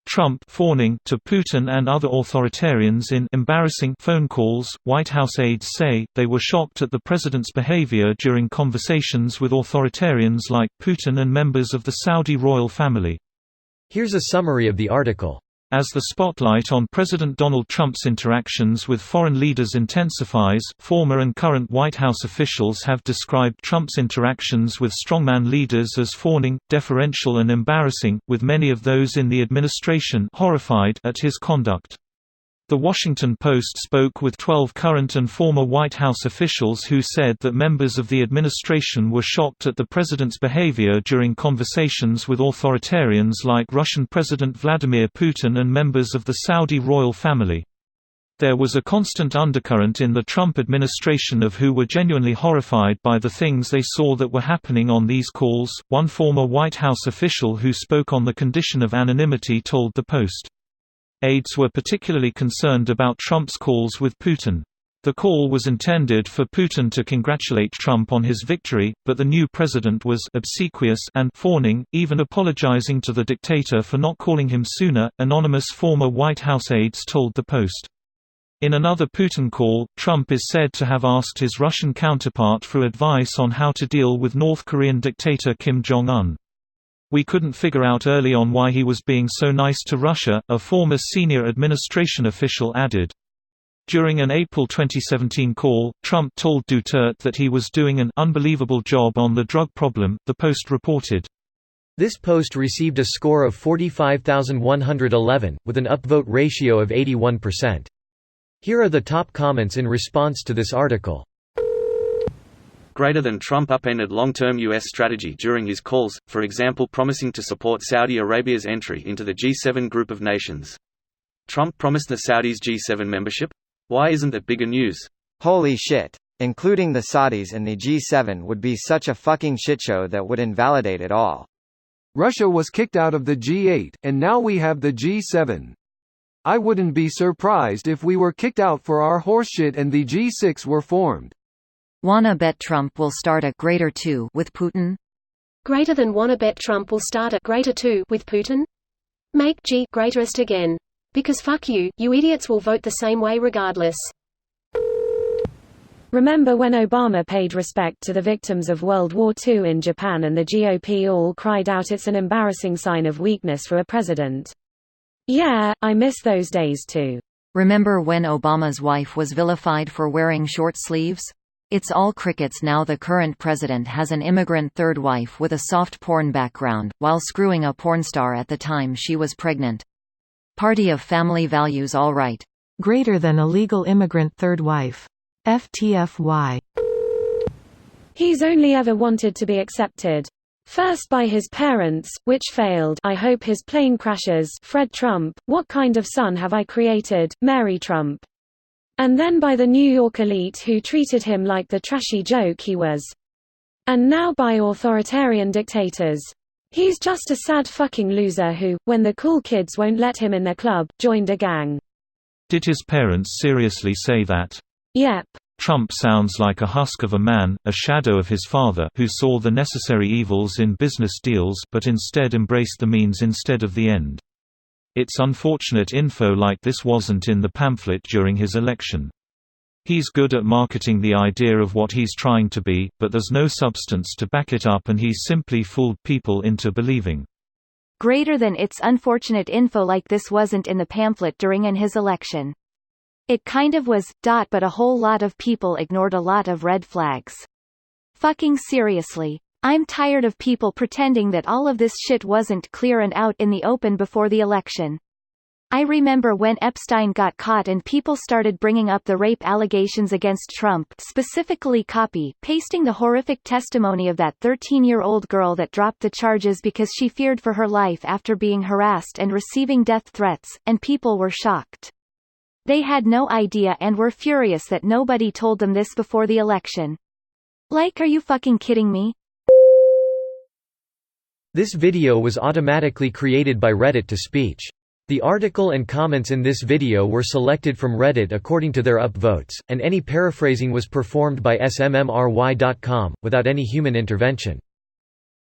Trump fawning to Putin and other authoritarians in embarrassing phone calls. White House aides say they were shocked at the president's behavior during conversations with authoritarians like Putin and members of the Saudi royal family. Here's a summary of the article. As the spotlight on President Donald Trump's interactions with foreign leaders intensifies, former and current White House officials have described Trump's interactions with strongman leaders as fawning, deferential and embarrassing, with many of those in the administration horrified at his conduct. The Washington Post spoke with 12 current and former White House officials who said that members of the administration were shocked at the president's behavior during conversations with authoritarians like Russian President Vladimir Putin and members of the Saudi royal family. There was a constant undercurrent in the Trump administration of who were genuinely horrified by the things they saw that were happening on these calls. One former White House official who spoke on the condition of anonymity told the Post. Aides were particularly concerned about Trump's calls with Putin. The call was intended for Putin to congratulate Trump on his victory, but the new president was obsequious and fawning, even apologizing to the dictator for not calling him sooner, anonymous former White House aides told the Post. In another Putin call, Trump is said to have asked his Russian counterpart for advice on how to deal with North Korean dictator Kim Jong-un. "We couldn't figure out early on why he was being so nice to Russia," a former senior administration official added. During an April 2017 call, Trump told Duterte that he was doing an unbelievable job on the drug problem, the Post reported. This post received a score of 45,111, with an upvote ratio of 81%. Here are the top comments in response to this article. Greater than Trump upended long-term U.S. strategy during his calls, for example promising to support Saudi Arabia's entry into the G7 group of nations. Trump promised the Saudis G7 membership? Why isn't that bigger news? Holy shit. Including the Saudis in the G7 would be such a fucking shitshow that would invalidate it all. Russia was kicked out of the G8, and now we have the G7. I wouldn't be surprised if we were kicked out for our horseshit and the G6 were formed. Wanna bet Trump will start a greater 2 with Putin? Greater than wanna bet Trump will start a greater 2 with Putin? Make G greaterest again. Because fuck you, you idiots will vote the same way regardless. Remember when Obama paid respect to the victims of World War II in Japan and the GOP all cried out it's an embarrassing sign of weakness for a president? Yeah, I miss those days too. Remember when Obama's wife was vilified for wearing short sleeves? It's all crickets now. The current president has an immigrant third wife with a soft porn background, while screwing a porn star at the time she was pregnant. Party of family values all right. Greater than a legal immigrant third wife. FTFY. He's only ever wanted to be accepted. First by his parents, which failed. I hope his plane crashes. Fred Trump, what kind of son have I created? Mary Trump. And then by the New York elite who treated him like the trashy joke he was. And now by authoritarian dictators. He's just a sad fucking loser who, when the cool kids won't let him in their club, joined a gang. Did his parents seriously say that? Yep. Trump sounds like a husk of a man, a shadow of his father, who saw the necessary evils in business deals but instead embraced the means instead of the end. It's unfortunate info like this wasn't in the pamphlet during his election. He's good at marketing the idea of what he's trying to be, but there's no substance to back it up and he's simply fooled people into believing. Greater than it's unfortunate info like this wasn't in the pamphlet during his election. It kind of was, but a whole lot of people ignored a lot of red flags. Fucking seriously. I'm tired of people pretending that all of this shit wasn't clear and out in the open before the election. I remember when Epstein got caught and people started bringing up the rape allegations against Trump, specifically copy-pasting the horrific testimony of that 13-year-old girl that dropped the charges because she feared for her life after being harassed and receiving death threats, and people were shocked. They had no idea and were furious that nobody told them this before the election. Like, are you fucking kidding me? This video was automatically created by Reddit to speech. The article and comments in this video were selected from Reddit according to their upvotes, and any paraphrasing was performed by smmry.com, without any human intervention.